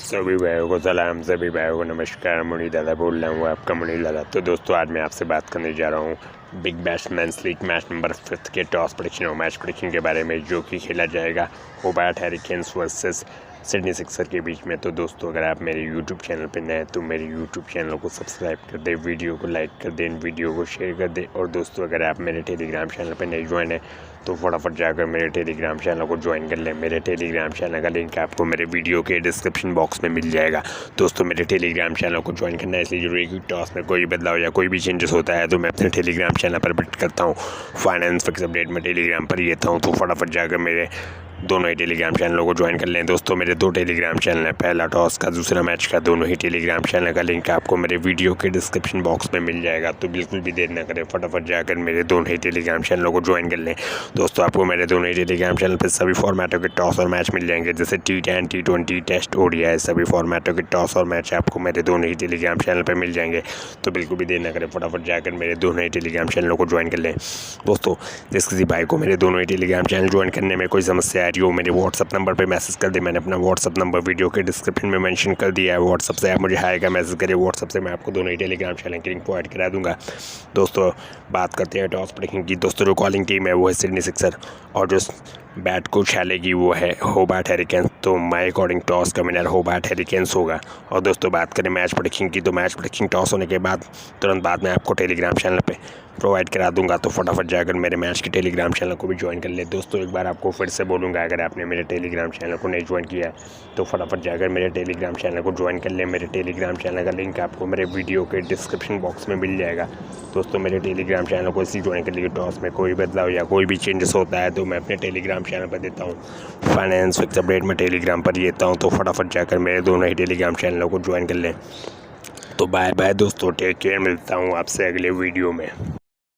सभी भाइयों को सलाम, सभी भाइयों को नमस्कार। मुनीरदादा बोल रहा हूँ, आपका मुनीरदादा। तो दोस्तों, आज मैं आपसे बात करने जा रहा हूँ Big Bash Men's League match number 5 के टॉस प्रेडिक्शन और मैच प्रेडिक्शन के बारे में, जो कि खेला जाएगा Hobart Hurricanes versus Sydney Sixer के बीच में। तो दोस्तों, अगर आप मेरे यूट्यूब चैनल पर नए हैं तो मेरे यूट्यूब चैनल को सब्सक्राइब कर दें, वीडियो को लाइक कर दें, वीडियो को शेयर कर दें। और दोस्तों, अगर आप मेरे टेलीग्राम चैनल पर नए ज्वाइन हैं तो फटाफट जाकर मेरे टेलीग्राम चैनल को ज्वाइन कर लें। मेरे टेलीग्राम चैनल का लिंक आपको मेरे वीडियो के डिस्क्रिप्शन बॉक्स में मिल जाएगा। दोस्तों, मेरे टेलीग्राम चैनल को ज्वाइन करना इसलिए जरूरी है कि टॉस में कोई बदलाव या कोई भी चेंजेस होता है तो मैं अपने टेलीग्राम चैनल पर अपडेट करता हूँ। फाइनेंस फिक्स अपडेट में टेलीग्राम पर ही देता हूँ, तो फटाफट जाकर मेरे दोनों ही टेलीग्राम चैनलों को ज्वाइन कर लें। दोस्तों, मेरे 2 टेलीग्राम चैनल हैं, पहला टॉस का, दूसरा मैच का। दोनों ही टेलीग्राम चैनल का लिंक आपको मेरे वीडियो के डिस्क्रिप्शन बॉक्स में मिल जाएगा। तो बिल्कुल भी देर ना करें, फटाफट जाकर मेरे दोनों ही टेलीग्राम चैनलों को ज्वाइन कर लें। दोस्तों, आपको मेरे दोनों ही टेलीग्राम चैनल पर सभी फॉर्मेटों के टॉस और मैच मिल जाएंगे, जैसे T10, T20, टेस्ट, ODI, सभी फॉर्मेटों के टॉस और मैच आपको मेरे दोनों ही टेलीग्राम चैनल पर मिल जाएंगे। तो बिल्कुल भी देर ना करें, फटाफट जाकर मेरे दोनों ही टेलीग्राम चैनलों को ज्वाइन कर लें। दोस्तों, जिस किसी भाई को मेरे दोनों ही टेलीग्राम चैनल ज्वाइन करने में कोई समस्या आ रही हो, मेरे व्हाट्सअप नंबर पे मैसेज कर दे। मैंने अपना व्हाट्सअप नंबर वीडियो के डिस्क्रिप्शन में मेंशन कर दिया है। व्हाट्सअप से आप मुझे हाई का मैसेज करिए, व्हाट्सअप से मैं आपको दोनों ही टेलीग्राम चैनल की लिंक प्रोवाइड करा दूंगा। दोस्तों, बात करते हैं टॉस प्रेडिक्शन की। दोस्तों, जो कॉलिंग टीम है वो है सिडनी सिक्सर और जो बैट को उछालेगी वो है होबार्ट हैरिकेन्स। तो माय अकॉर्डिंग टॉस का विनर होबार्ट हैरिकेन्स होगा। और दोस्तों, बात करें मैच प्रेडिक्शन की, तो मैच प्रेडिक्शन टॉस होने के बाद तुरंत बाद में आपको टेलीग्राम चैनल पे प्रोवाइड करा दूंगा। तो फटाफट जाकर मेरे मैच के टेलीग्राम चैनल को भी ज्वाइन कर ले। दोस्तों, एक बार आपको फिर से बोलूँगा, अगर आपने मेरे टेलीग्राम चैनल को नहीं ज्वाइन किया तो फटाफट जाकर मेरे टेलीग्राम चैनल को ज्वाइन कर ले। मेरे टेलीग्राम चैनल का लिंक आपको मेरे वीडियो के डिस्क्रिप्शन बॉक्स में मिल जाएगा। दोस्तों, मेरे टेलीग्राम चैनल को इसलिए ज्वाइन कर लीजिए, टॉस में कोई बदलाव या कोई भी चेंजेस होता है तो मैं अपने टेलीग्राम चैनल पर देता हूँ। फाइनेंस फिक्स अपडेट में टेलीग्राम पर ही देता हूँ। तो फटाफट जाकर मेरे दोनों ही टेलीग्राम चैनलों को ज्वाइन कर लें। तो बाय बाय दोस्तों, टेक केयर, मिलता हूँ आपसे अगले वीडियो में।